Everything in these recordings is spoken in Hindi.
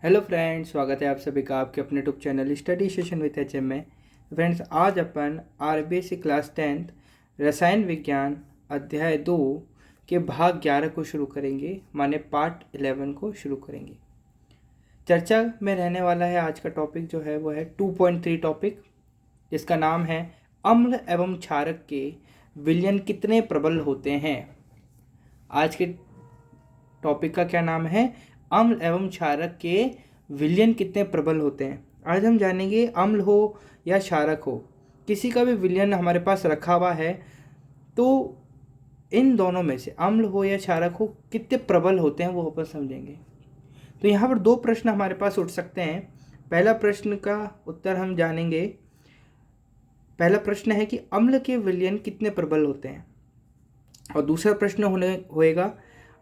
हेलो फ्रेंड्स, स्वागत है आप सभी का आपके अपने YouTube channel study session with HM में। फ्रेंड्स, आज अपन आरबीएससी क्लास 10 रसायन विज्ञान अध्याय 2 के भाग 11 को शुरू करेंगे, माने पार्ट 11 को शुरू करेंगे। चर्चा में रहने वाला है आज का टॉपिक जो है वो है 2.3 टॉपिक, जिसका नाम है अम्ल एवं क्षारक के विलयन कितने प्रबल होते हैं। आज के टॉपिक का क्या नाम है? अम्ल एवं क्षारक के विलयन कितने प्रबल होते हैं। आज हम जानेंगे अम्ल हो या क्षारक हो, किसी का भी विलयन हमारे पास रखा हुआ है तो इन दोनों में से अम्ल हो या क्षारक हो कितने प्रबल होते हैं वो अपन समझेंगे। तो यहाँ पर दो प्रश्न हमारे पास उठ सकते हैं। पहला प्रश्न का उत्तर हम जानेंगे। पहला प्रश्न है कि अम्ल के विलयन कितने प्रबल होते हैं, और दूसरा प्रश्न होएगा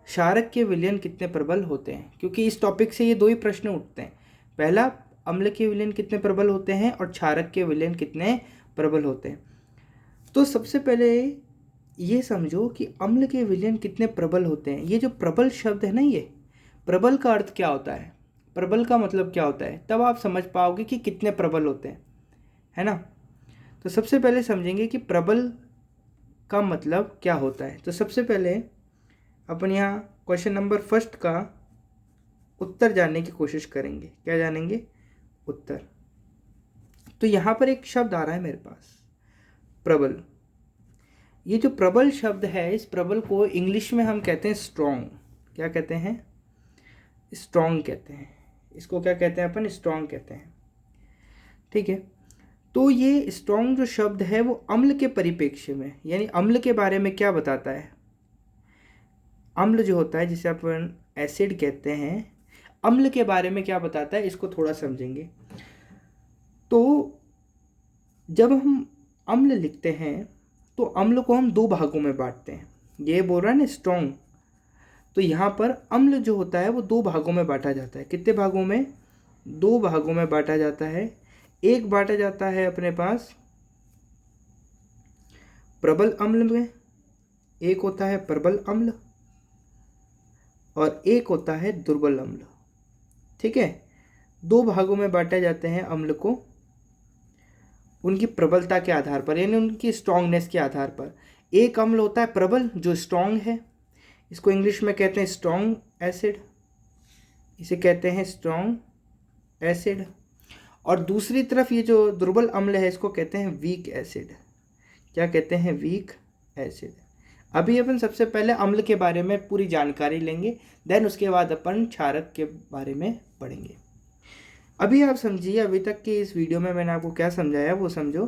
क्षारक के विलयन कितने प्रबल होते हैं। क्योंकि इस टॉपिक से ये दो ही प्रश्न उठते हैं। पहला, अम्ल के विलयन कितने प्रबल होते हैं, और क्षारक के विलयन कितने प्रबल होते हैं। तो सबसे पहले ये समझो कि अम्ल के विलयन कितने प्रबल होते हैं। ये जो प्रबल शब्द है ना, ये प्रबल का अर्थ क्या होता है, प्रबल का मतलब क्या होता है, तब आप समझ पाओगे कि कितने प्रबल होते हैं, है ना। तो सबसे पहले समझेंगे कि प्रबल का मतलब क्या होता है। तो सबसे पहले अपन यहाँ क्वेश्चन नंबर फर्स्ट का उत्तर जानने की कोशिश करेंगे। क्या जानेंगे? उत्तर। तो यहाँ पर एक शब्द आ रहा है मेरे पास, प्रबल। ये जो प्रबल शब्द है, इस प्रबल को इंग्लिश में हम कहते हैं स्ट्रॉन्ग। क्या कहते हैं? स्ट्रॉन्ग कहते हैं। इसको क्या कहते हैं अपन? स्ट्रॉन्ग कहते हैं। ठीक है। तो ये स्ट्रॉन्ग जो शब्द है वो अम्ल के परिप्रेक्ष्य में, यानी अम्ल के बारे में क्या बताता है। अम्ल जो होता है, जिसे अपन एसिड कहते हैं, अम्ल के बारे में क्या बताता है, इसको थोड़ा समझेंगे। तो जब हम अम्ल लिखते हैं तो अम्ल को हम दो भागों में बांटते हैं। ये बोल रहा है ना स्ट्रॉन्ग, तो यहाँ पर अम्ल जो होता है वो दो भागों में बांटा जाता है। कितने भागों में? दो भागों में बांटा जाता है। एक बांटा जाता है अपने पास प्रबल अम्ल में, एक होता है प्रबल अम्ल, और एक होता है दुर्बल अम्ल। ठीक है। दो भागों में बांटे जाते हैं अम्ल को उनकी प्रबलता के आधार पर, यानी उनकी स्ट्रांगनेस के आधार पर। एक अम्ल होता है प्रबल, जो स्ट्रांग है, इसको इंग्लिश में कहते हैं स्ट्रांग एसिड, इसे कहते हैं स्ट्रांग एसिड। और दूसरी तरफ ये जो दुर्बल अम्ल है, इसको कहते हैं वीक एसिड। क्या कहते हैं? Weak acid. अभी अपन सबसे पहले अम्ल के बारे में पूरी जानकारी लेंगे, देन उसके बाद अपन क्षारक के बारे में पढ़ेंगे। अभी आप समझिए, अभी तक के इस वीडियो में मैंने आपको क्या समझाया वो समझो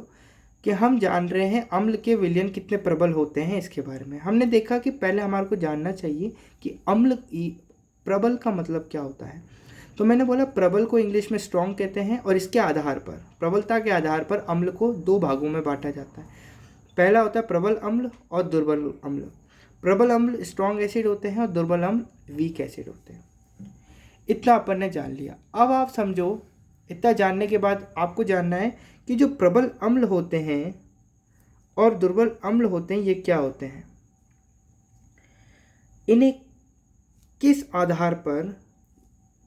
कि हम जान रहे हैं अम्ल के विलयन कितने प्रबल होते हैं। इसके बारे में हमने देखा कि पहले हमारे को जानना चाहिए कि अम्ल प्रबल का मतलब क्या होता है। तो मैंने बोला प्रबल को इंग्लिश में स्ट्रॉन्ग कहते हैं, और इसके आधार पर, प्रबलता के आधार पर अम्ल को दो भागों में बांटा जाता है। पहला होता है प्रबल अम्ल और दुर्बल अम्ल। प्रबल अम्ल स्ट्रॉन्ग एसिड होते हैं और दुर्बल अम्ल वीक एसिड होते हैं। इतना अपन ने जान लिया। अब आप समझो, इतना जानने के बाद आपको जानना है कि जो प्रबल अम्ल होते हैं और दुर्बल अम्ल होते हैं, ये क्या होते हैं, इन्हें किस आधार पर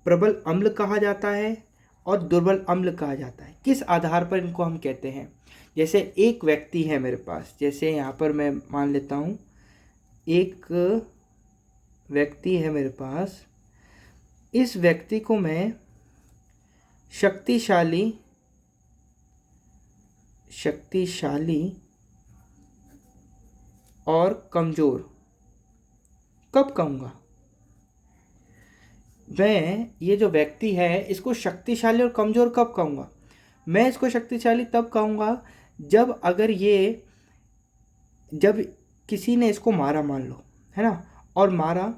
प्रबल अम्ल कहा जाता है और दुर्बल अम्ल कहा जाता है, किस आधार पर इनको हम कहते हैं। जैसे एक व्यक्ति है मेरे पास, जैसे यहाँ पर मैं मान लेता हूँ एक व्यक्ति है मेरे पास, इस व्यक्ति को मैं शक्तिशाली और कमज़ोर कब कहूँगा? मैं ये जो व्यक्ति है इसको शक्तिशाली और कमज़ोर कब कहूँगा? मैं इसको शक्तिशाली तब कहूँगा जब किसी ने इसको मारा, मान लो, है ना, और मारा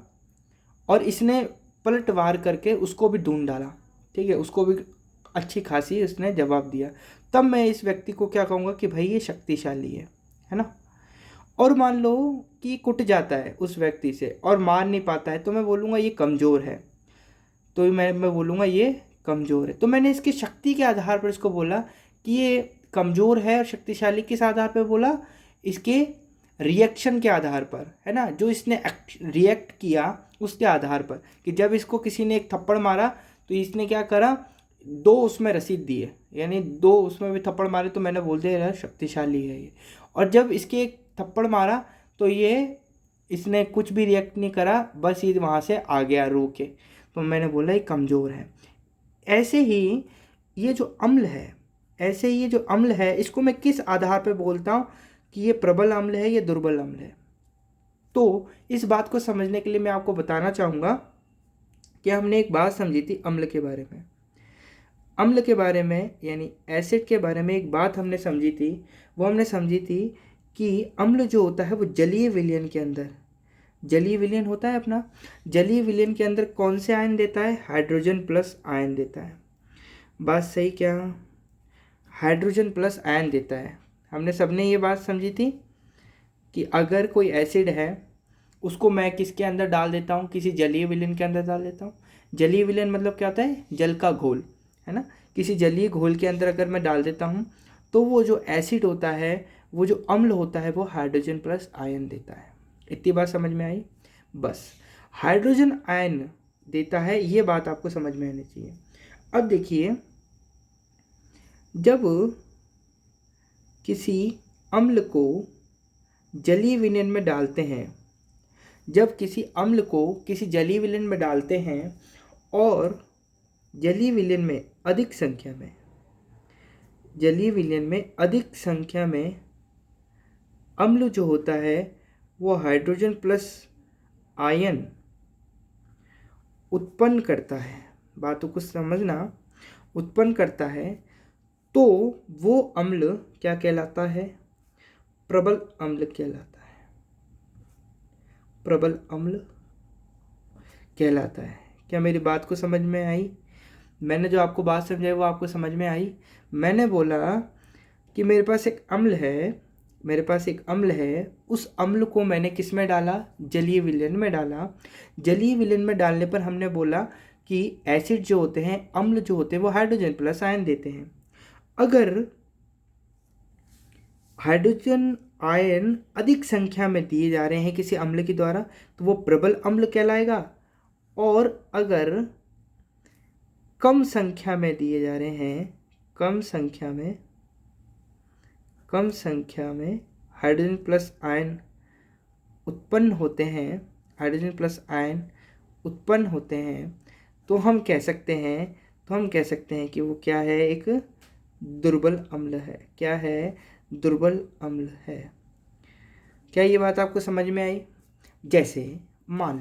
और इसने पलटवार करके उसको भी ढूंढ डाला। ठीक है, उसको भी अच्छी खासी उसने जवाब दिया, तब मैं इस व्यक्ति को क्या कहूँगा कि भाई ये शक्तिशाली है ना। और मान लो कि कुट जाता है उस व्यक्ति से और मार नहीं पाता है, तो मैं बोलूँगा ये कमज़ोर है। तो मैं बोलूँगा ये कमज़ोर है। तो मैंने इसकी शक्ति के आधार पर इसको बोला कि ये कमज़ोर है, और शक्तिशाली किस आधार पर बोला? इसके रिएक्शन के आधार पर, है ना, जो इसने रिएक्ट किया उसके आधार पर, कि जब इसको किसी ने एक थप्पड़ मारा तो इसने क्या करा, 2 उसमें रसीद दिए, यानी 2 उसमें भी थप्पड़ मारे, तो मैंने बोल दिया यार शक्तिशाली है ये। और जब इसके एक थप्पड़ मारा तो ये इसने कुछ भी रिएक्ट नहीं करा, बस ये वहाँ से आ गया रो के, तो मैंने बोला ये कमज़ोर है। ऐसे ही ये जो अम्ल है, ऐसे ही ये जो अम्ल है, इसको मैं किस आधार पर बोलता हूँ कि ये प्रबल अम्ल है, ये दुर्बल अम्ल है। तो इस बात को समझने के लिए मैं आपको बताना चाहूँगा कि हमने एक बात समझी थी अम्ल के बारे में। अम्ल के बारे में यानी एसिड के बारे में एक बात हमने समझी थी, वो हमने समझी थी कि अम्ल जो होता है वो जलीय विलयन के अंदर, जलीय विलयन होता है अपना, जलीय विलयन के अंदर कौन से आयन देता है, हाइड्रोजन प्लस आयन देता है। बात सही क्या, हाइड्रोजन प्लस आयन देता है। हमने सबने ये बात समझी थी कि अगर कोई एसिड है उसको मैं किसके अंदर डाल देता हूँ, किसी जलीय विलयन के अंदर डाल देता हूँ। जलीय विलयन मतलब क्या होता है, जल का घोल, है ना। किसी जलीय घोल के अंदर अगर मैं डाल देता हूँ तो वो जो एसिड होता है, वो जो अम्ल होता है, वो हाइड्रोजन प्लस आयन देता है। इतनी बात समझ में आई, बस हाइड्रोजन आयन देता है, ये बात आपको समझ में आनी चाहिए। अब देखिए, जब किसी अम्ल को जलीय विलयन में डालते हैं, जब किसी अम्ल को किसी जलीय विलयन में डालते हैं और जलीय विलयन में अधिक संख्या में, जलीय विलयन में अधिक संख्या में अम्ल जो होता है वो हाइड्रोजन प्लस आयन उत्पन्न करता है, बातों को समझना, उत्पन्न करता है, तो वो अम्ल क्या कहलाता है, प्रबल अम्ल कहलाता है, प्रबल अम्ल कहलाता है। क्या मेरी बात को समझ में आई, मैंने जो आपको बात समझाई वो आपको समझ में आई। मैंने बोला कि मेरे पास एक अम्ल है, मेरे पास एक अम्ल है, उस अम्ल को मैंने किस में डाला, जलीय विलयन में डाला। जलीय विलयन में डालने पर हमने बोला कि एसिड जो होते हैं, अम्ल जो होते हैं, वो हाइड्रोजन प्लस आयन देते हैं। अगर हाइड्रोजन आयन अधिक संख्या में दिए जा रहे हैं किसी अम्ल के द्वारा तो वो प्रबल अम्ल कहलाएगा, और अगर कम संख्या में दिए जा रहे हैं, कम संख्या में हाइड्रोजन प्लस आयन उत्पन्न होते हैं, हाइड्रोजन प्लस आयन उत्पन्न होते हैं, तो हम कह सकते हैं कि वो क्या है, एक दुर्बल अम्ल है। क्या है, दुर्बल अम्ल है। क्या ये बात आपको समझ में आई। जैसे मान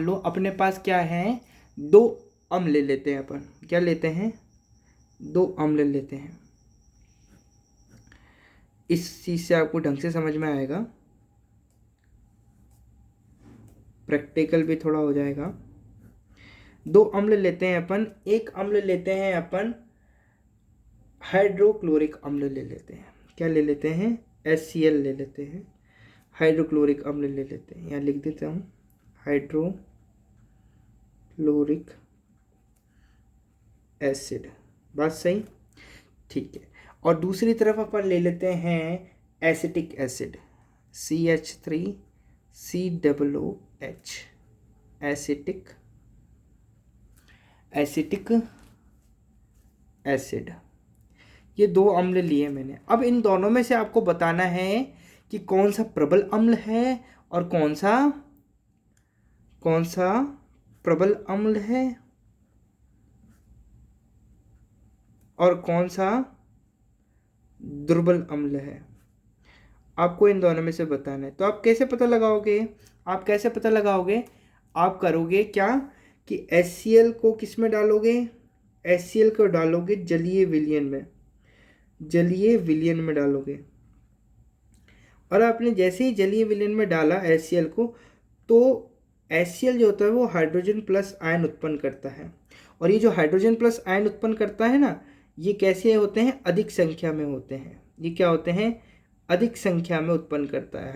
लो अपने पास क्या है, 2 अम्ल ले लेते हैं अपन, क्या लेते हैं, 2 अम्ल लेते हैं। इस चीज़ से आपको ढंग से समझ में आएगा, प्रैक्टिकल भी थोड़ा हो जाएगा। 2 अम्ल लेते हैं अपन, एक अम्ल लेते हैं अपन हाइड्रोक्लोरिक अम्ल ले लेते हैं। क्या ले लेते हैं, HCl ले लेते हैं, हाइड्रोक्लोरिक अम्ल ले लेते हैं। यहाँ लिख देता हूँ हाइड्रोक्लोरिक एसिड, बात सही, ठीक है। और दूसरी तरफ अपन ले लेते हैं acetic acid, CH3COOH, acetic acid. ये 2 अम्ल लिए मैंने। अब इन दोनों में से आपको बताना है कि कौन सा प्रबल अम्ल है और कौन सा प्रबल अम्ल है और कौन सा दुर्बल अम्ल है। आपको इन दोनों में से बताना है। तो आप कैसे पता लगाओगे, आप करोगे क्या कि HCl को किस में डालोगे, HCl को डालोगे जलीय विलयन में डालोगे। और आपने जैसे ही जलीय विलयन में डाला HCl को, तो HCl जो होता है वो हाइड्रोजन प्लस आयन उत्पन्न करता है। और ये जो हाइड्रोजन प्लस आयन उत्पन्न करता है ना, ये कैसे होते हैं, अधिक संख्या में होते हैं। ये क्या होते हैं, अधिक संख्या में उत्पन्न करता है।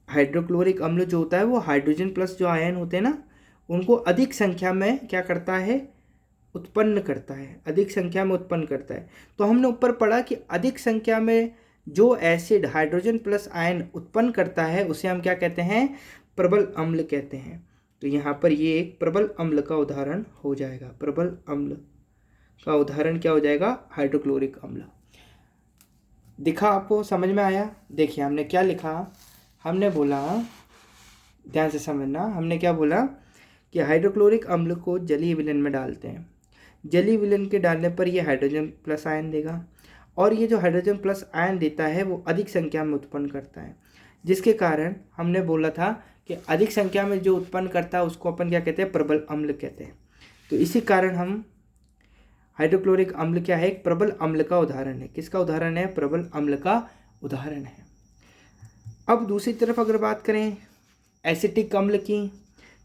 हाइड्रोक्लोरिक अम्ल जो होता है वो हाइड्रोजन प्लस जो आयन होते हैं ना, उनको अधिक संख्या में क्या करता है, उत्पन्न करता है, अधिक संख्या में उत्पन्न करता है। तो हमने ऊपर पढ़ा कि अधिक संख्या में जो एसिड हाइड्रोजन प्लस आयन उत्पन्न करता है उसे हम क्या कहते हैं, प्रबल अम्ल कहते हैं। तो यहाँ पर ये एक प्रबल अम्ल का उदाहरण हो जाएगा। प्रबल अम्ल का उदाहरण क्या हो जाएगा, हाइड्रोक्लोरिक अम्ल। दिखा आपको, समझ में आया? देखिए हमने क्या लिखा, हमने बोला, ध्यान से समझना, हमने क्या बोला कि हाइड्रोक्लोरिक अम्ल को जलीय विलयन में डालते हैं। जलीय विलयन के डालने पर ये हाइड्रोजन प्लस आयन देगा, और ये जो हाइड्रोजन प्लस आयन देता है वो अधिक संख्या में उत्पन्न करता है, जिसके कारण हमने बोला था कि अधिक संख्या में जो उत्पन्न करता है उसको अपन क्या कहते हैं, प्रबल अम्ल कहते हैं। तो इसी कारण हम हाइड्रोक्लोरिक अम्ल क्या है, एक प्रबल अम्ल का उदाहरण है। किसका उदाहरण है, प्रबल अम्ल का उदाहरण है। अब दूसरी तरफ अगर बात करें एसिटिक अम्ल की,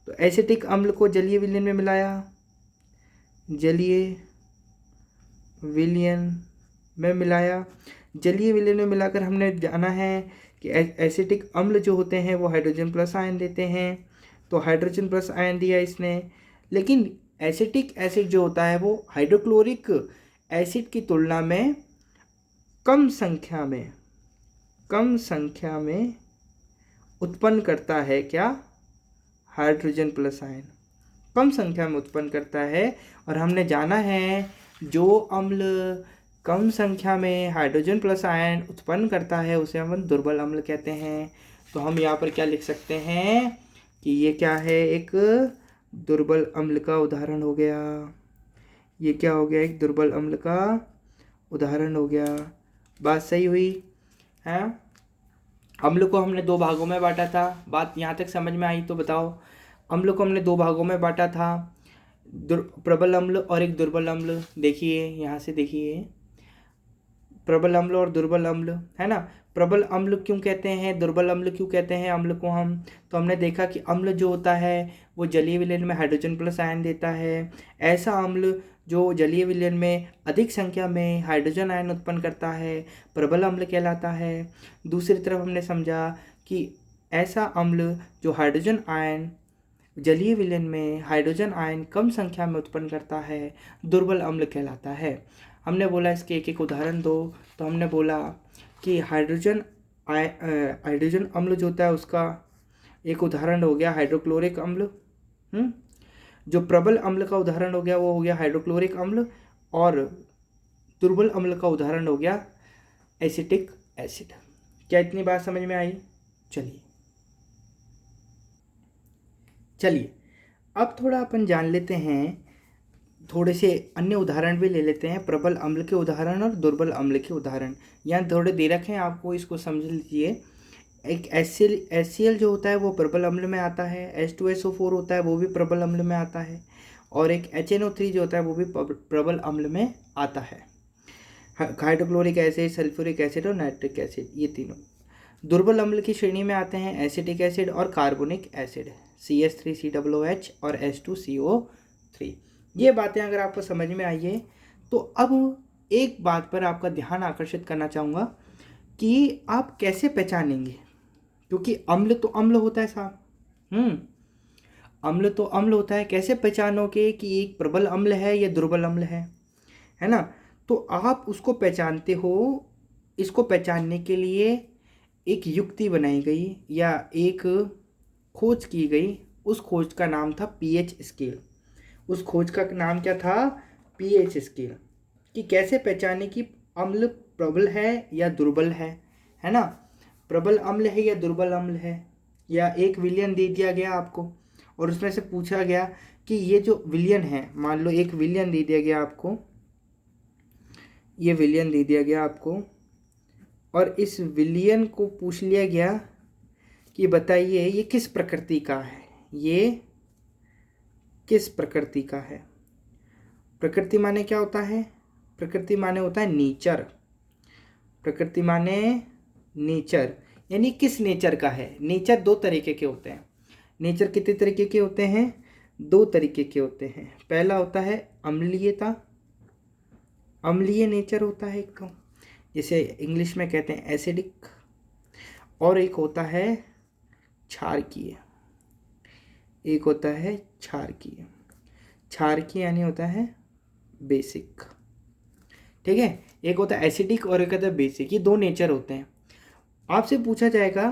तो एसिटिक अम्ल को जलीय विलयन में मिलाया, जलीय विलयन में मिलाया। जलीय विलयन में मिलाकर हमने जाना है कि एसिटिक अम्ल जो होते हैं वो हाइड्रोजन प्लस आयन देते हैं। तो हाइड्रोजन प्लस आयन दिया इसने, लेकिन एसिटिक एसिड जो होता है वो हाइड्रोक्लोरिक एसिड की तुलना में कम संख्या में उत्पन्न करता है क्या, हाइड्रोजन प्लस आयन कम संख्या में उत्पन्न करता है। और हमने जाना है जो अम्ल कम संख्या में हाइड्रोजन प्लस आयन उत्पन्न करता है उसे हम दुर्बल अम्ल कहते हैं। तो हम यहाँ पर क्या लिख सकते हैं कि ये क्या है, एक दुर्बल अम्ल का उदाहरण हो गया। ये क्या हो गया, एक दुर्बल अम्ल का उदाहरण हो गया। बात सही हुई है? अम्ल को हमने दो भागों में बांटा था। बात यहाँ तक समझ में आई तो बताओ। अम्ल को हमने दो भागों में बांटा था, प्रबल अम्ल और एक दुर्बल अम्ल। देखिए यहाँ से देखिए, प्रबल अम्ल और दुर्बल अम्ल, है ना। प्रबल अम्ल क्यों कहते हैं, दुर्बल अम्ल क्यों कहते हैं अम्ल को हम, तो हमने देखा कि अम्ल जो होता है वो जलीय विलयन में हाइड्रोजन प्लस आयन देता है। ऐसा अम्ल जो जलीय विलयन में अधिक संख्या में हाइड्रोजन आयन उत्पन्न करता है प्रबल अम्ल कहलाता है। दूसरी तरफ हमने समझा कि ऐसा अम्ल जो हाइड्रोजन आयन जलीय विलयन में हाइड्रोजन आयन कम संख्या में उत्पन्न करता है दुर्बल अम्ल कहलाता है। हमने बोला इसके एक एक उदाहरण दो, तो हमने बोला कि हाइड्रोजन अम्ल जो होता है उसका एक उदाहरण हो गया हाइड्रोक्लोरिक अम्ल। जो प्रबल अम्ल का उदाहरण हो गया वो हो गया हाइड्रोक्लोरिक अम्ल, और दुर्बल अम्ल का उदाहरण हो गया एसिटिक एसिड। क्या इतनी बात समझ में आई? चलिए अब थोड़ा अपन जान लेते हैं, थोड़े से अन्य उदाहरण भी ले लेते हैं, प्रबल अम्ल के उदाहरण और दुर्बल अम्ल के उदाहरण। यहाँ थोड़े दे रखे हैं आपको, इसको समझ लीजिए। एक HCl जो होता है वो प्रबल अम्ल में आता है, H2SO4 होता है वो भी प्रबल अम्ल में आता है, और एक HNO3 जो होता है वो भी प्रबल अम्ल में आता है। हाइड्रोक्लोरिक एसिड, सल्फ्यूरिक एसिड और नाइट्रिक एसिड, ये तीनों दुर्बल अम्ल की श्रेणी में आते हैं। एसिटिक एसिड और कार्बोनिक एसिड, CH3COOH और H2CO3। ये बातें अगर आपको समझ में आई है तो अब एक बात पर आपका ध्यान आकर्षित करना चाहूँगा कि आप कैसे पहचानेंगे, क्योंकि अम्ल तो अम्ल होता है साहब। अम्ल तो अम्ल होता है, कैसे पहचानोगे कि एक प्रबल अम्ल है या दुर्बल अम्ल है ना। तो आप उसको पहचानते हो, इसको पहचानने के लिए एक युक्ति बनाई गई या एक खोज की गई। उस खोज का नाम था पीएच स्केल। उस खोज का नाम क्या था, पीएच स्केल, कि कैसे पहचाने कि अम्ल प्रबल है या दुर्बल है ना। प्रबल अम्ल है या दुर्बल अम्ल है, या एक विलयन दे दिया गया आपको और उसमें से पूछा गया कि ये जो विलयन है, मान लो एक विलयन दे दिया गया आपको, ये विलयन दे दिया गया आपको, और इस विलयन को पूछ लिया गया कि बताइए ये किस प्रकृति का है, ये किस प्रकृति का है। प्रकृति माने क्या होता है, प्रकृति माने होता है नेचर। प्रकृति माने नेचर, यानी किस नेचर का है। नेचर दो तरीके के होते हैं। नेचर कितने तरीके के होते हैं, दो तरीके के होते हैं। पहला होता है अम्लीयता, अम्लीय नेचर होता है एक तो, जिसे इंग्लिश में कहते हैं एसिडिक, और एक होता है क्षारकीय, एक होता है क्षारकीय। क्षारकीय यानी होता है बेसिक। ठीक है। एक होता है एसिडिक और एक होता है बेसिक, ये दो नेचर होते हैं। आपसे पूछा जाएगा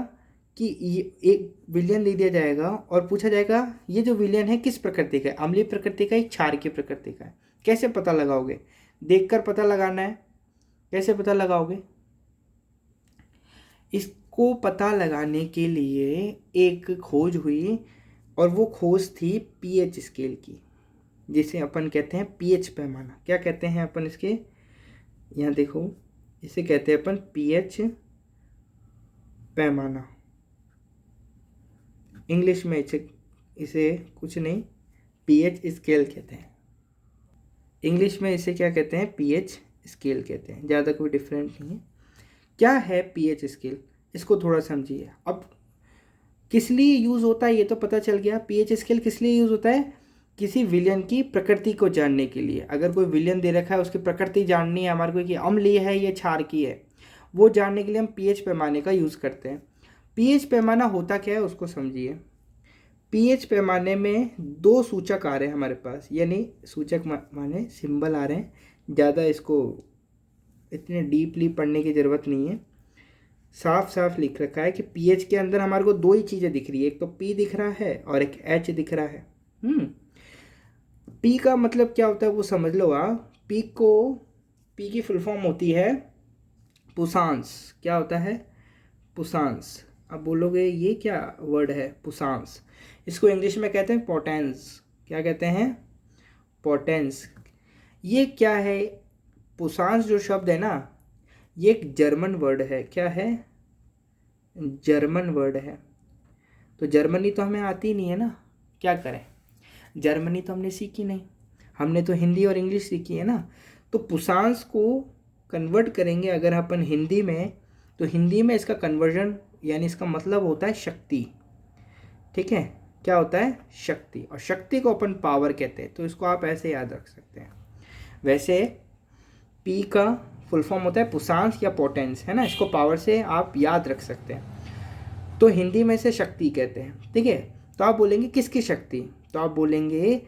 कि ये एक विलयन दे दिया जाएगा और पूछा जाएगा ये जो विलयन है किस प्रकृति का है, अम्लीय प्रकृति का है, क्षारकीय प्रकृति का है। कैसे पता लगाओगे? देखकर पता लगाना है। कैसे पता लगाओगे? इसको पता लगाने के लिए एक खोज हुई और वो खोज थी पीएच स्केल की, जिसे अपन कहते हैं पीएच पैमाना। क्या कहते हैं अपन इसके? यहाँ देखो, इसे कहते हैं अपन पीएच पैमाना। इंग्लिश में इसे कुछ नहीं पीएच स्केल कहते हैं। इंग्लिश में इसे क्या कहते हैं? पीएच स्केल कहते हैं। ज़्यादा कोई डिफरेंट नहीं है। क्या है पीएच स्केल? इसको थोड़ा समझिए। अब किस लिए यूज़ होता है ये तो पता चल गया। पीएच स्केल किस लिए यूज़ होता है? किसी विलयन की प्रकृति को जानने के लिए। अगर कोई विलयन दे रखा है, उसकी प्रकृति जाननी है हमारे को कि अम्लीय है या क्षारकीय है, वो जानने के लिए हम पीएच पैमाने का यूज़ करते हैं। पीएच पैमाना होता क्या है उसको समझिए। पीएच पैमाने में दो सूचक आ रहे हैं हमारे पास, यानी सूचक माने सिंबल आ रहे हैं। ज़्यादा इसको इतने डीपली पढ़ने की ज़रूरत नहीं है। साफ साफ लिख रखा है कि पीएच के अंदर हमारे को दो ही चीज़ें दिख रही है, एक तो पी दिख रहा है और एक एच दिख रहा है। पी का मतलब क्या होता है वो समझ लो आप। पी की फुल फॉर्म होती है पुसांस। क्या होता है? पुसांस। अब बोलोगे ये क्या वर्ड है पुसांस? इसको इंग्लिश में कहते हैं पोटेंस। क्या कहते हैं? पोटेंस। ये क्या है? पुसांस जो शब्द है ना, ये एक जर्मन वर्ड है। क्या है? जर्मन वर्ड है। तो जर्मनी तो हमें आती नहीं है ना, क्या करें? जर्मनी तो हमने सीखी नहीं, हमने तो हिंदी और इंग्लिश सीखी है ना। तो पुसांस को कन्वर्ट करेंगे अगर अपन हिंदी में, तो हिंदी में इसका कन्वर्जन यानी इसका मतलब होता है शक्ति। ठीक है, क्या होता है? शक्ति। और शक्ति को अपन पावर कहते हैं। तो इसको आप ऐसे याद रख सकते हैं। वैसे पी का फुल फॉर्म होता है पुसांस या पोटेंस, है ना। इसको पावर से आप याद रख सकते हैं। तो हिंदी में इसे शक्ति कहते हैं। ठीक है, तो आप बोलेंगे किसकी शक्ति? तो आप बोलेंगे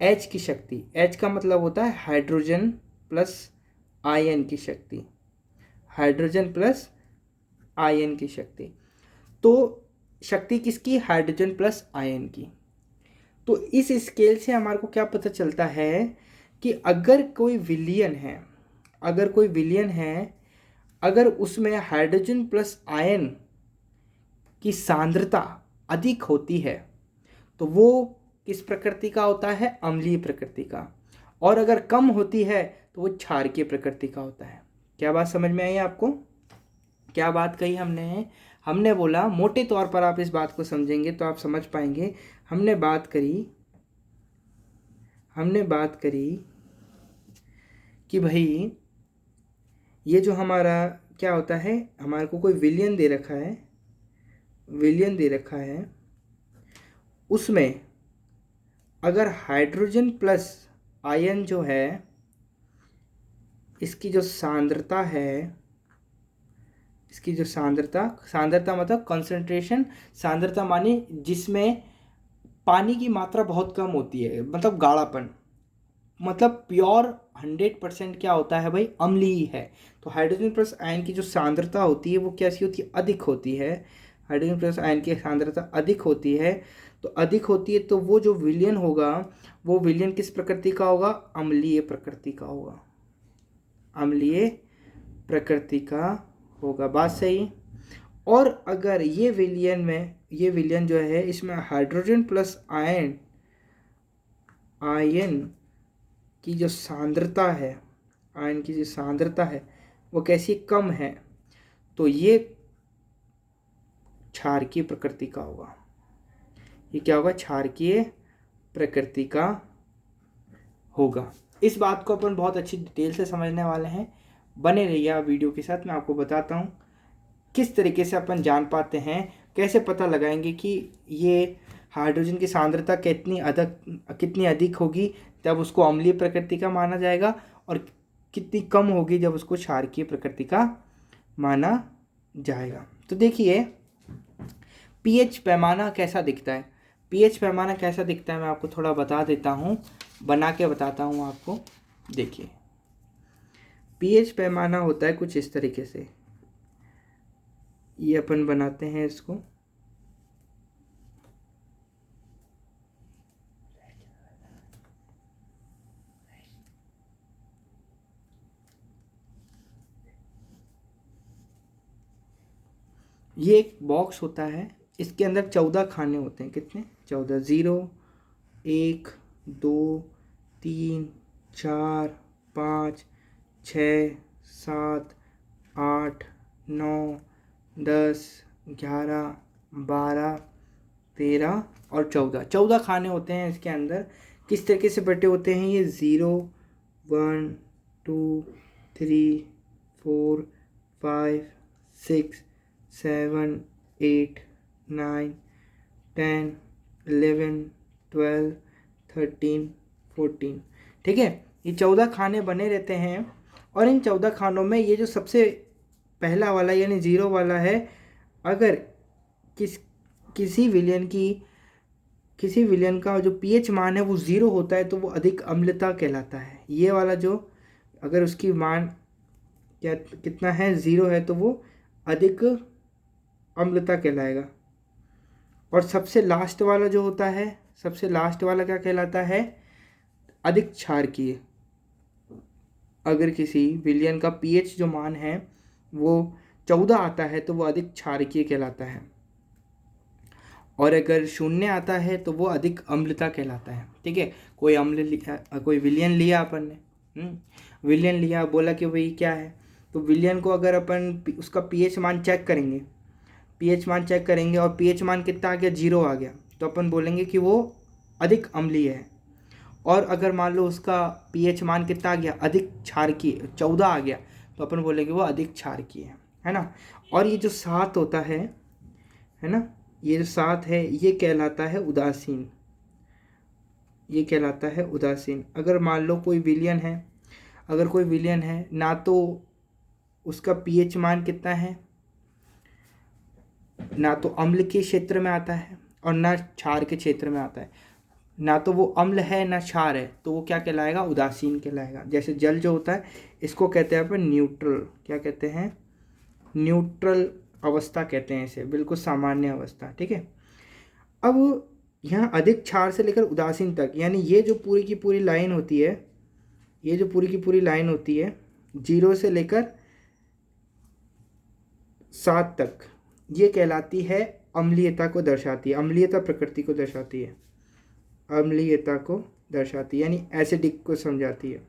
एच की शक्ति। एच का मतलब होता है हाइड्रोजन प्लस आयन की शक्ति। हाइड्रोजन प्लस आयन की शक्ति। तो शक्ति किसकी? हाइड्रोजन प्लस आयन की। तो इस स्केल से हमारे को क्या पता चलता है कि अगर कोई विलयन है, अगर उसमें हाइड्रोजन प्लस आयन की सांद्रता अधिक होती है तो वो किस प्रकृति का होता है? अम्लीय प्रकृति का। और अगर कम होती है तो वो क्षारकीय प्रकृति का होता है। क्या बात समझ में आई आपको? क्या बात कही हमने बोला मोटे तौर पर आप इस बात को समझेंगे तो आप समझ पाएंगे। हमने बात करी कि भाई ये जो हमारा क्या होता है, हमारे को कोई विलयन दे रखा है, उसमें अगर हाइड्रोजन प्लस आयन जो है, इसकी जो सांद्रता है, इसकी जो सांद्रता मतलब कंसंट्रेशन, सांद्रता माने जिसमें पानी की मात्रा बहुत कम होती है, मतलब गाढ़ापन, मतलब प्योर 100% क्या होता है भाई? अम्लीय है। तो हाइड्रोजन प्लस आयन की जो सांद्रता होती है वो कैसी होती है? अधिक होती है। हाइड्रोजन प्लस आयन की सांद्रता अधिक होती है। तो अधिक होती है तो वो जो विलयन होगा, वो विलयन किस प्रकृति का होगा? अम्लीय प्रकृति का होगा। अम्लीय प्रकृति का होगा। बात सही। और अगर ये विलयन जो है, इसमें हाइड्रोजन प्लस आयन की जो सांद्रता है, वो कैसी? कम है, तो ये क्षारकीय प्रकृति का होगा। ये क्या होगा? क्षारकीय प्रकृति का होगा। इस बात को अपन बहुत अच्छी डिटेल से समझने वाले हैं। बने रहिए आप वीडियो के साथ। मैं आपको बताता हूँ किस तरीके से अपन जान पाते हैं, कैसे पता लगाएंगे कि ये हाइड्रोजन की सांद्रता कितनी अधिक होगी तब उसको अम्लीय प्रकृति का माना जाएगा, और कितनी कम होगी जब उसको क्षारकीय प्रकृति का माना जाएगा। तो देखिए पीएच पैमाना कैसा दिखता है। मैं आपको थोड़ा बता देता हूँ, बना के बताता हूँ आपको। देखिए पीएच पैमाना होता है कुछ इस तरीके से, ये अपन बनाते हैं इसको। ये एक बॉक्स होता है, इसके अंदर 14 खाने होते हैं। कितने? 14। 0 1 2 3 4 5 6 7 8 9 10 11 12 13 और 14 खाने होते हैं इसके अंदर। किस तरीके से बटे होते हैं ये? 0 1 2 3 4 5 6 7 8 9 10 11 12 13 14। ठीक है, ये 14 खाने बने रहते हैं। और इन 14 खानों में ये जो सबसे पहला वाला यानी 0 वाला है, अगर किसी विलयन का जो पीएच मान है वो 0 होता है तो वो अधिक अम्लता कहलाता है। ये वाला जो अगर उसकी मान कितना है? 0 है, तो वो अधिक अम्लता कहलाएगा। और सबसे लास्ट वाला जो होता है, सबसे लास्ट वाला क्या कहलाता है? अधिक क्षारकीय। अगर किसी विलयन का पीएच जो मान है वो 14 आता है तो वो अधिक क्षारकीय कहलाता है, और अगर 0 आता है तो वो अधिक अम्लता कहलाता है। ठीक है, कोई विलयन लिया अपन ने, विलयन लिया, बोला कि भाई क्या है, तो विलयन को अगर अपन उसका पीएच मान चेक करेंगे, और पीएच मान कितना आ गया? 0 आ गया, तो अपन बोलेंगे कि वो अधिक अम्लीय है। और अगर मान लो उसका पीएच मान कितना आ गया? अधिक क्षारकीय, 14 आ गया, तो अपन बोलेंगे वो अधिक क्षारकीय है ना। और ये जो 7 होता है ना, ये जो 7 है ये कहलाता है उदासीन, ये कहलाता है उदासीन। अगर मान लो कोई विलयन है, ना तो उसका पीएच मान कितना है, ना तो अम्ल के क्षेत्र में आता है और ना क्षार के क्षेत्र में आता है, ना तो वो अम्ल है ना क्षार है, तो वो क्या कहलाएगा? उदासीन कहलाएगा। जैसे जल जो होता है इसको कहते हैं अपन न्यूट्रल, क्या कहते हैं? न्यूट्रल अवस्था कहते हैं इसे, बिल्कुल सामान्य अवस्था। ठीक है, अब यहाँ अधिक क्षार से लेकर उदासीन तक, यानी ये जो पूरी की पूरी लाइन होती है, 0 से लेकर 7 तक, ये कहलाती है अम्लीयता को दर्शाती है, अम्लीयता प्रकृति को दर्शाती है, यानी एसिडिक को समझाती है।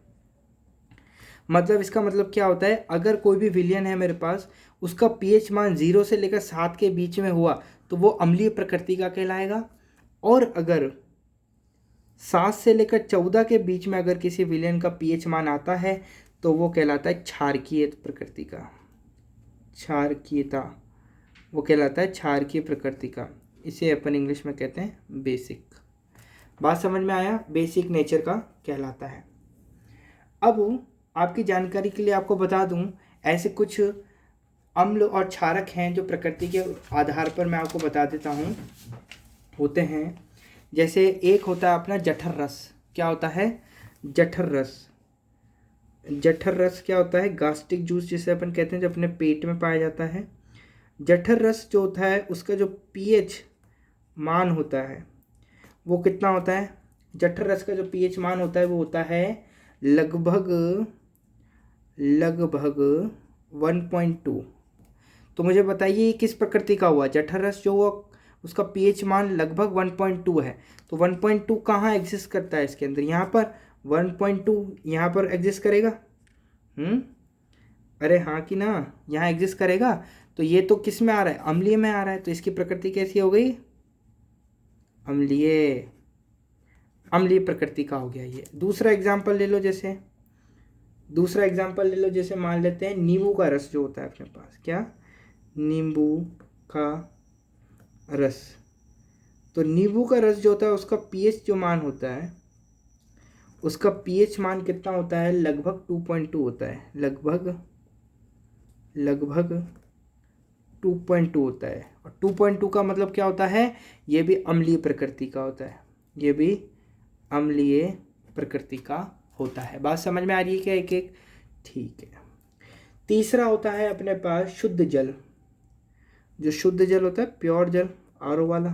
मतलब इसका मतलब क्या होता है? अगर कोई भी विलयन है मेरे पास, उसका पीएच मान 0 से लेकर 7 के बीच में हुआ तो वो अम्लीय प्रकृति का कहलाएगा। और अगर 7 से लेकर 14 के बीच में अगर किसी विलयन का पीएच मान आता है तो वो कहलाता है क्षारकीय प्रकृति का, क्षारकीयता, वो कहलाता है क्षारकीय प्रकृति का। इसे अपन इंग्लिश में कहते हैं बेसिक। बात समझ में आया? बेसिक नेचर का कहलाता है। अब आपकी जानकारी के लिए आपको बता दूं, ऐसे कुछ अम्ल और क्षारक हैं जो प्रकृति के आधार पर मैं आपको बता देता हूं होते हैं। जैसे एक होता है अपना जठर रस। क्या होता है? जठर रस क्या होता है? गास्ट्रिक जूस जिसे अपन कहते हैं, जो अपने पेट में पाया जाता है। जठर रस जो होता है उसका जो पीएच मान होता है वो कितना होता है? जठर रस का जो पीएच मान होता है वो होता है लगभग 1.2। तो मुझे बताइए किस प्रकृति का हुआ? जठर रस जो हुआ उसका पीएच मान लगभग 1.2 है, तो 1.2 कहाँ एग्जिस्ट करता है इसके अंदर? यहाँ पर 1.2 यहाँ पर एग्जिस्ट करेगा। अरे हाँ कि ना, यहाँ एग्जिस्ट करेगा। तो ये तो किस में आ रहा है? अम्लीय में आ रहा है, तो इसकी प्रकृति कैसी हो गई? अम्लीय प्रकृति का हो गया ये। दूसरा एग्जाम्पल ले लो, जैसे मान लेते हैं नींबू का रस जो होता है अपने पास। क्या? नींबू का रस। तो नींबू का रस जो होता है उसका पीएच जो मान होता है, उसका पीएच मान कितना होता है? लगभग 2.2 होता है, लगभग 2.2 होता है। और 2.2 का मतलब क्या होता है? ये भी अम्लीय प्रकृति का होता है, ये भी अम्लीय प्रकृति का होता है। बात समझ में आ रही है क्या? एक एक ठीक है। तीसरा होता है अपने पास शुद्ध जल। जो शुद्ध जल होता है, प्योर जल, आरओ वाला।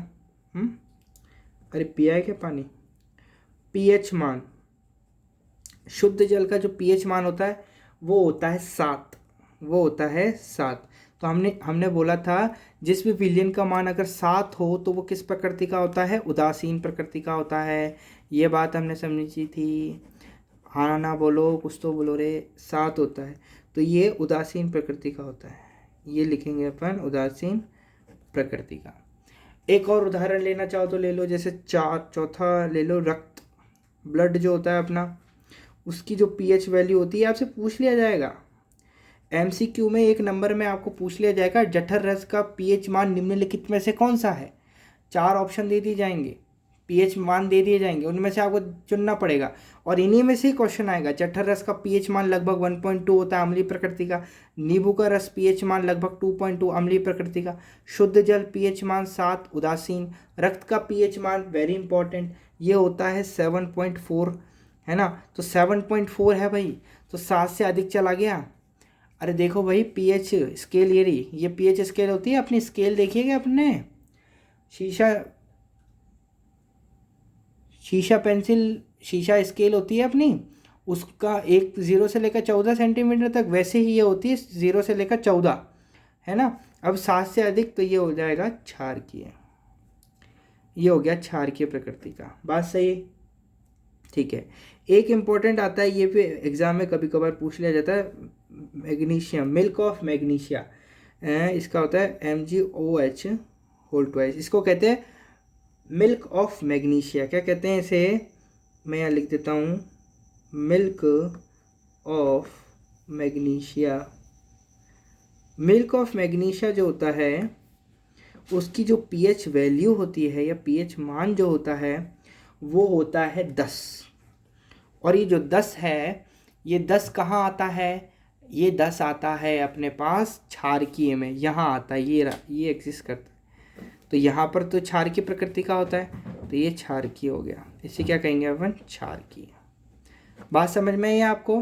अरे पिया है क्या पानी? पीएच मान, शुद्ध जल का जो पीएच मान होता है वो होता है 7। वो होता है 7। तो हमने बोला था जिस भी विलयन का मान अगर 7 हो तो वो किस प्रकृति का होता है? उदासीन प्रकृति का होता है। ये बात हमने समझी थी। हाँ ना बोलो, कुछ तो बोलो रे। 7 होता है तो ये उदासीन प्रकृति का होता है। ये लिखेंगे अपन उदासीन प्रकृति का। एक और उदाहरण लेना चाहो तो ले लो, जैसे चौथा ले लो, रक्त, ब्लड जो होता है अपना, उसकी जो पीएच वैल्यू होती है आपसे पूछ लिया जाएगा। एमसीक्यू में 1 नंबर में आपको पूछ लिया जाएगा जठर रस का पीएच मान निम्नलिखित में से कौन सा है। 4 ऑप्शन दे दिए जाएंगे, पीएच मान दे दिए जाएंगे, उनमें से आपको चुनना पड़ेगा और इन्हीं में से ही क्वेश्चन आएगा। जठर रस का पीएच मान लगभग 1.2 होता है, अम्लीय प्रकृति का। नींबू का रस पीएच मान लगभग 2.2, अम्लीय प्रकृति का। शुद्ध जल पीएच मान 7, उदासीन। रक्त का पीएच मान वेरी इंपॉर्टेंट, ये होता है 7.4, है ना। तो 7.4 है भाई, तो 7 से अधिक चला गया। अरे देखो भाई पीएच स्केल, ये पीएच स्केल होती है अपनी, स्केल देखिएगा अपने, शीशा पेंसिल, शीशा स्केल होती है अपनी, उसका 0 से लेकर 14 सेंटीमीटर तक, वैसे ही ये होती है 0 से लेकर 14, है ना। अब 7 से अधिक तो ये हो जाएगा क्षारकीय, ये हो गया क्षारकीय प्रकृति का। बात सही है, ठीक है। एक इम्पोर्टेंट आता है, ये भी एग्जाम में कभी कभार पूछ लिया जाता है, मैग्नीशियम, मिल्क ऑफ मैग्नीशिया, इसका होता है MgOH होल ट्वाइस। इसको कहते हैं मिल्क ऑफ मैग्नीशिया। क्या कहते हैं इसे? मैं यहाँ लिख देता हूँ, milk of magnesia. Milk of magnesia जो होता है उसकी जो पीएच वैल्यू होती है या पीएच मान जो होता है वो होता है 10। और ये जो 10 है, ये 10 कहाँ आता है? ये 10 आता है अपने पास क्षारकीय में, यहाँ आता है, ये एग्जिस्ट करता है। तो यहाँ पर तो क्षारकीय प्रकृति का होता है, तो ये क्षारकीय हो गया। इसे क्या कहेंगे अपन? क्षारकीय। बात समझ में आई आपको?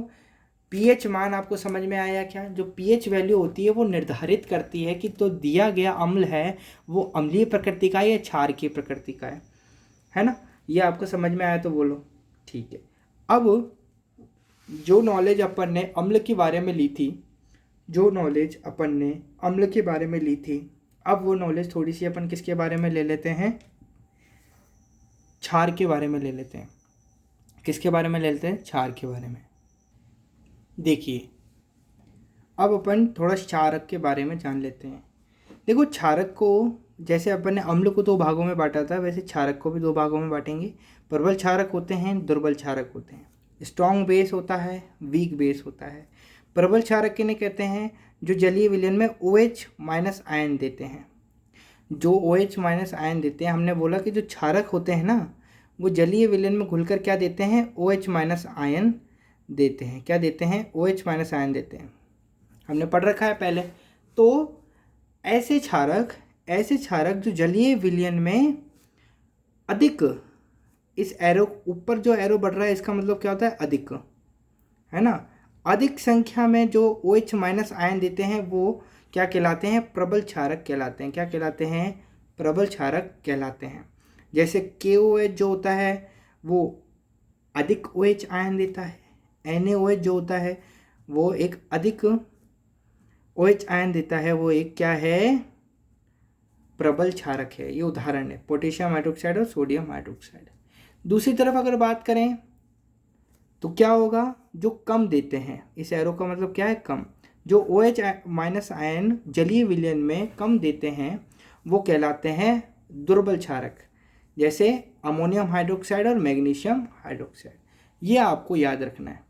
पीएच मान आपको समझ में आया क्या? जो पीएच वैल्यू होती है वो निर्धारित करती है कि तो दिया गया अम्ल है वो अम्लीय प्रकृति का है या क्षारकीय प्रकृति का है ना। ये आपको समझ में आया तो बोलो, ठीक है। अब जो नॉलेज अपन ने अम्ल के बारे में ली थी, अब वो नॉलेज थोड़ी सी अपन किसके बारे में ले लेते हैं? क्षार के बारे में ले लेते हैं। किसके बारे में ले लेते हैं? क्षार के बारे में। देखिए अब अपन थोड़ा क्षारक के बारे में जान लेते हैं। देखो क्षारक को, जैसे अपन ने अम्ल को 2 भागों में बांटा था, वैसे क्षारक को भी 2 भागों में बांटेंगे। प्रबल क्षारक होते हैं, दुर्बल क्षारक होते हैं। स्ट्रॉन्ग बेस होता है, वीक बेस होता है। प्रबल क्षारक किन्हें कहते हैं? जो जलीय विलयन में OH माइनस आयन देते हैं। जो OH माइनस आयन देते हैं, हमने बोला कि जो क्षारक होते हैं ना, वो जलीय विलयन में घुलकर क्या देते हैं? OH माइनस आयन देते हैं। क्या देते हैं? OH माइनस आयन देते हैं, हमने पढ़ रखा है पहले। तो ऐसे क्षारक जो जलीय विलयन में अधिक, इस एरो ऊपर जो एरो बढ़ रहा है इसका मतलब क्या होता है? अधिक, है ना। अधिक संख्या में जो OH माइनस आयन देते हैं वो क्या कहलाते हैं? प्रबल क्षारक कहलाते हैं। क्या कहलाते हैं? प्रबल क्षारक कहलाते हैं। जैसे KOH जो होता है वो अधिक OH आयन देता है, NaOH जो होता है वो एक अधिक OH आयन देता है, वो एक क्या है? प्रबल क्षारक है। ये उदाहरण है, पोटेशियम हाइड्रोक्साइड और सोडियम हाइड्रोक्साइड। दूसरी तरफ अगर बात करें तो क्या होगा? जो कम देते हैं, इस एरो का मतलब क्या है? कम। जो OH माइनस आयन जलीय विलयन में कम देते हैं वो कहलाते हैं दुर्बल क्षारक, जैसे अमोनियम हाइड्रोक्साइड और मैग्नीशियम हाइड्रोक्साइड। ये आपको याद रखना है,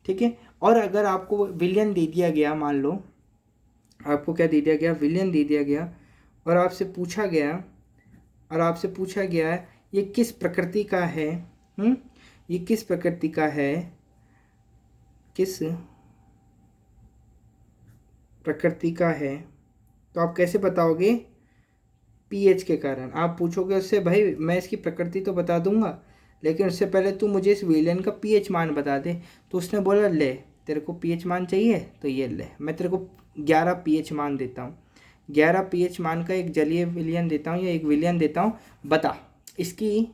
ठीक है। और अगर आपको विलयन दे दिया गया, मान लो आपको क्या दे दिया गया? विलयन दे दिया गया और आपसे पूछा गया ये किस प्रकृति का है? ये किस प्रकृति का है? किस प्रकृति का है? तो आप कैसे बताओगे? पीएच के कारण। आप पूछोगे उससे, भाई मैं इसकी प्रकृति तो बता दूंगा लेकिन उससे पहले तू मुझे इस विलयन का पीएच मान बता दे। तो उसने बोला ले तेरे को पीएच मान चाहिए तो ये ले, मैं तेरे को 11 पीएच मान देता हूँ, 11 पीएच मान का एक जलीय विलयन देता हूँ या एक विलयन देता हूँ, बता इसकी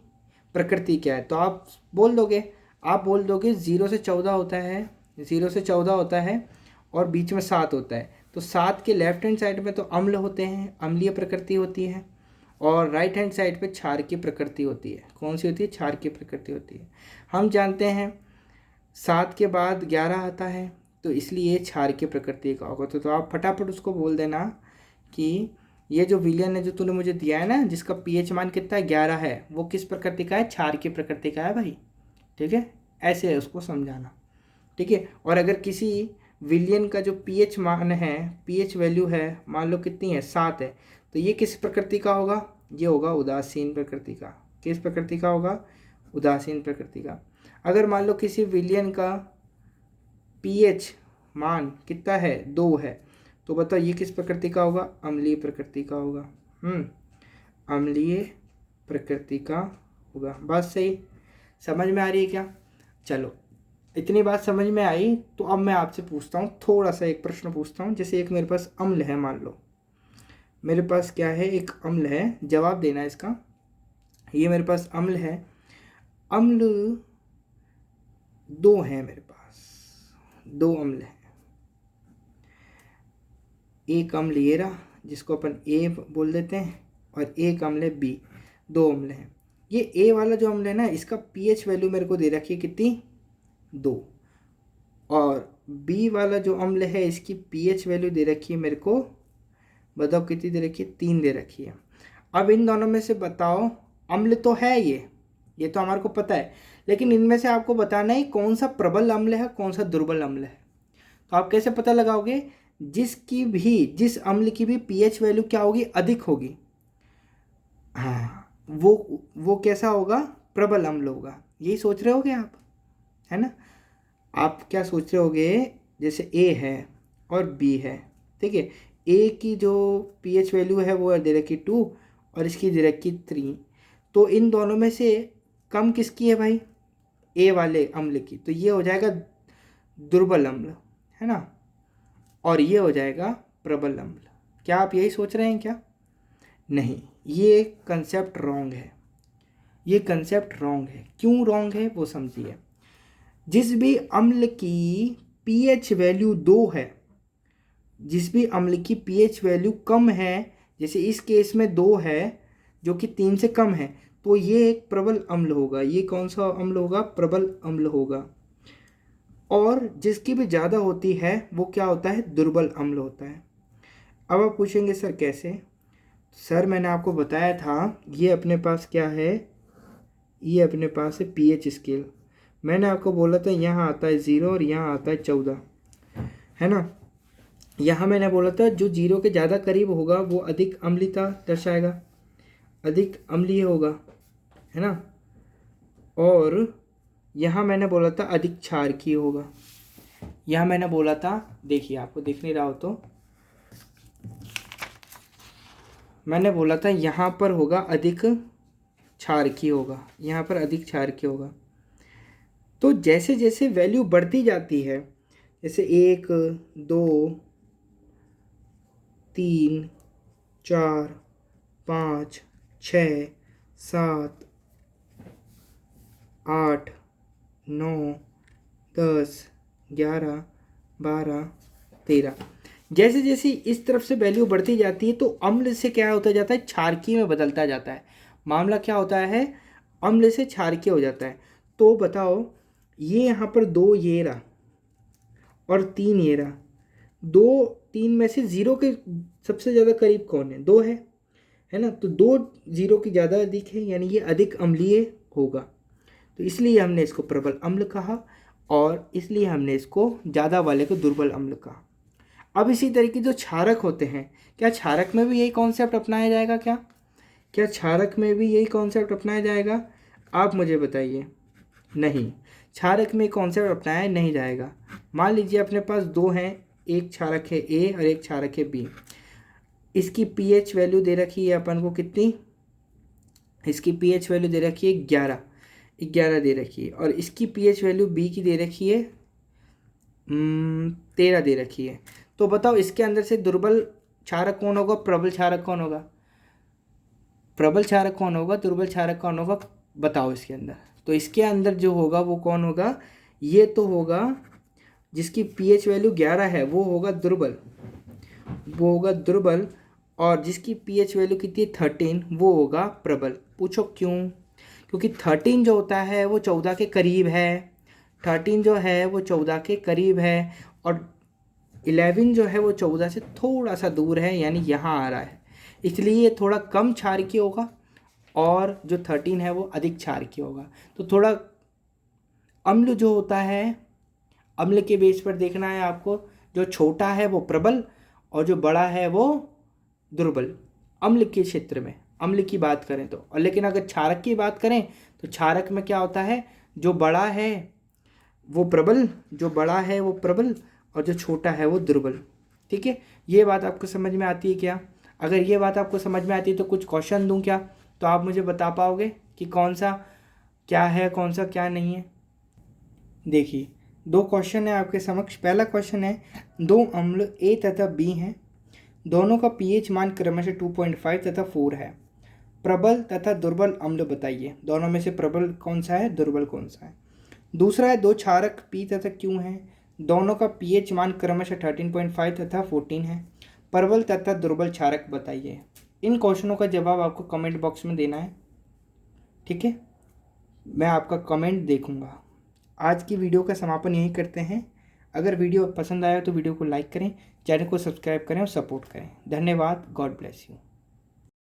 प्रकृति क्या है। तो आप बोल दोगे 0 से 14 होता है, 0 से 14 होता है और बीच में 7 होता है। तो 7 के लेफ्ट हैंड साइड में तो अम्ल होते हैं, अम्लीय प्रकृति होती है, और राइट हैंड साइड पे क्षार की प्रकृति होती है। कौन सी होती है? क्षार की प्रकृति होती है। हम जानते हैं 7 के बाद 11 आता है, तो इसलिए क्षार की प्रकृति का होगा। तो आप फटाफट उसको बोल देना कि ये जो विलयन है जो तूने मुझे दिया है ना, जिसका पीएच मान कितना है 11 है, वो किस प्रकृति का है? क्षार की प्रकृति का है भाई। ठीक है, ऐसे है उसको समझाना। ठीक है, और अगर किसी विलयन का जो पीएच मान है, पीएच वैल्यू है, मान लो कितनी है? 7 है, तो ये किस प्रकृति का होगा? ये होगा उदासीन प्रकृति का। किस प्रकृति का होगा? उदासीन प्रकृति का। अगर मान लो किसी विलयन का पीएच मान कितना है? 2 है, तो बताओ ये किस प्रकृति का होगा? अम्लीय प्रकृति का होगा। अम्लीय प्रकृति का होगा। बात सही समझ में आ रही है क्या? चलो, इतनी बात समझ में आई तो अब मैं आपसे पूछता हूँ, थोड़ा सा एक प्रश्न पूछता हूँ। जैसे एक मेरे पास अम्ल है, मान लो मेरे पास क्या है? एक अम्ल है, जवाब देना है इसका। ये मेरे पास अम्ल है, अम्ल 2 है मेरे पास, 2 अम्ल है। एक अम्ल ये रहा जिसको अपन ए बोल देते हैं, और एक अम्ल है बी। 2 अम्ल हैं। ये ए वाला जो अम्ल है ना, इसका पीएच वैल्यू मेरे को दे रखी है कितनी? 2। और बी वाला जो अम्ल है इसकी पीएच वैल्यू दे रखी है मेरे को, बताओ कितनी दे रखी है? 3 दे रखी है। अब इन दोनों में से बताओ, अम्ल तो है ये तो हमारे को पता है, लेकिन इनमें से आपको बताना है कौन सा प्रबल अम्ल है, कौन सा दुर्बल अम्ल है। तो आप कैसे पता लगाओगे? जिस अम्ल की भी पीएच वैल्यू क्या होगी? अधिक होगी। हाँ, वो कैसा होगा? प्रबल अम्ल होगा। यही सोच रहे होगे आप, है ना? आप क्या सोच रहे होगे? जैसे ए है और बी है, ठीक है, ए की जो पीएच वैल्यू है वो दे रखी 2 और इसकी दे रखी 3। तो इन दोनों में से कम किसकी है भाई? ए वाले अम्ल की। तो ये हो जाएगा दुर्बल अम्ल, है ना, और ये हो जाएगा प्रबल अम्ल। क्या आप यही सोच रहे हैं क्या? नहीं, ये कंसेप्ट रॉन्ग है। ये कंसेप्ट रॉन्ग है। क्यों रॉन्ग है वो समझिए। जिस भी अम्ल की पीएच वैल्यू 2 है, जिस भी अम्ल की पीएच वैल्यू कम है, जैसे इस केस में 2 है जो कि 3 से कम है, तो ये एक प्रबल अम्ल होगा। ये कौन सा अम्ल होगा? प्रबल अम्ल होगा। और जिसकी भी ज़्यादा होती है वो क्या होता है? दुर्बल अम्ल होता है। अब आप पूछेंगे सर कैसे? सर मैंने आपको बताया था, ये अपने पास क्या है? ये अपने पास है पीएच स्केल। मैंने आपको बोला था यहाँ आता है 0 और यहाँ आता है 14, है ना। यहाँ मैंने बोला था जो 0 के ज़्यादा करीब होगा वो अधिक अम्लीयता दर्शाएगा, अधिक अम्लीय होगा, है ना। और यहाँ मैंने बोला था अधिक क्षारकीय होगा। यहाँ मैंने बोला था, देखिए आपको दिख नहीं रहा हो तो, मैंने बोला था यहाँ पर होगा अधिक क्षारकीय होगा, यहाँ पर अधिक क्षारकीय होगा। तो जैसे जैसे वैल्यू बढ़ती जाती है, जैसे 1 2 3 4 5 6 7 8 9 10 11 12 13, जैसे जैसे इस तरफ से वैल्यू बढ़ती जाती है तो अम्ल से क्या होता जाता है? क्षारकीय में बदलता जाता है। मामला क्या होता है? अम्ल से क्षारकीय हो जाता है। तो बताओ, ये यहाँ पर 2 ये रहा और 3 ये रहा। 2 3 में से 0 के सबसे ज़्यादा करीब कौन है? 2 है ना। तो 2 0 की ज़्यादा अधिक है, यानी ये अधिक अम्लीय होगा। तो इसलिए हमने इसको प्रबल अम्ल कहा, और इसलिए हमने इसको ज़्यादा वाले को दुर्बल अम्ल कहा। अब इसी तरीके जो क्षारक होते हैं, क्या क्षारक में भी यही कॉन्सेप्ट अपनाया जाएगा? क्या क्षारक में भी यही कॉन्सेप्ट अपनाया जाएगा? आप मुझे बताइए। नहीं, क्षारक में कॉन्सेप्ट अपनाया नहीं जाएगा। मान लीजिए अपने पास 2 हैं, एक क्षारक है ए और एक क्षारक है बी। इसकी पीएच वैल्यू दे रखी है अपन को कितनी? इसकी पीएच वैल्यू दे रखी है 11 दे रखी है, और इसकी पीएच वैल्यू बी की दे रखी है 13 दे रखी है। तो बताओ इसके अंदर से दुर्बल क्षारक कौन होगा, प्रबल क्षारक कौन होगा? प्रबल क्षारक कौन होगा, दुर्बल क्षारक कौन होगा, बताओ इसके अंदर। तो इसके अंदर जो होगा वो कौन होगा, ये तो होगा जिसकी pH वैल्यू 11 है वो होगा दुर्बल, वो होगा दुर्बल। और जिसकी pH वैल्यू कितनी है 13 वो होगा प्रबल। पूछो क्यों? क्योंकि 13 जो होता है वो 14 के करीब है, 13 जो है वो 14 के करीब है, और 11 जो है वो 14 से थोड़ा सा दूर है, यानी यहाँ आ रहा है, इसलिए ये थोड़ा कम क्षारकीय होगा। और जो 13 है वो अधिक क्षारकीय होगा। तो थोड़ा अम्ल जो होता है, अम्ल के बेस पर देखना है आपको, जो छोटा है वो प्रबल और जो बड़ा है वो दुर्बल, अम्ल के क्षेत्र में, अम्ल की बात करें तो। और लेकिन अगर क्षारक की बात करें तो क्षारक में क्या होता है, जो बड़ा है वो प्रबल, जो बड़ा है वो प्रबल, और जो छोटा है वो दुर्बल। ठीक है, ये बात आपको समझ में आती है क्या? अगर ये बात आपको समझ में आती है तो कुछ क्वेश्चन दूं क्या, तो आप मुझे बता पाओगे कि कौन सा क्या है, कौन सा क्या नहीं है। देखिए 2 क्वेश्चन है आपके समक्ष। पहला क्वेश्चन है, 2 अम्ल ए तथा बी हैं, दोनों का पीएच मान क्रमशः 2.5 तथा 4 है, प्रबल तथा दुर्बल अम्ल बताइए। दोनों में से प्रबल कौन सा है, दुर्बल कौन सा है। दूसरा है, 2 क्षारक पी तथा क्यू हैं, दोनों का पीएच मान क्रमशः 13.5 तथा 14 है, प्रबल तथा दुर्बल क्षारक बताइए। इन क्वेश्चनों का जवाब आपको कमेंट बॉक्स में देना है। ठीक है, मैं आपका कमेंट देखूंगा। आज की वीडियो का समापन यहीं करते हैं। अगर वीडियो पसंद आया तो वीडियो को लाइक करें, चैनल को सब्सक्राइब करें और सपोर्ट करें। धन्यवाद। God bless you.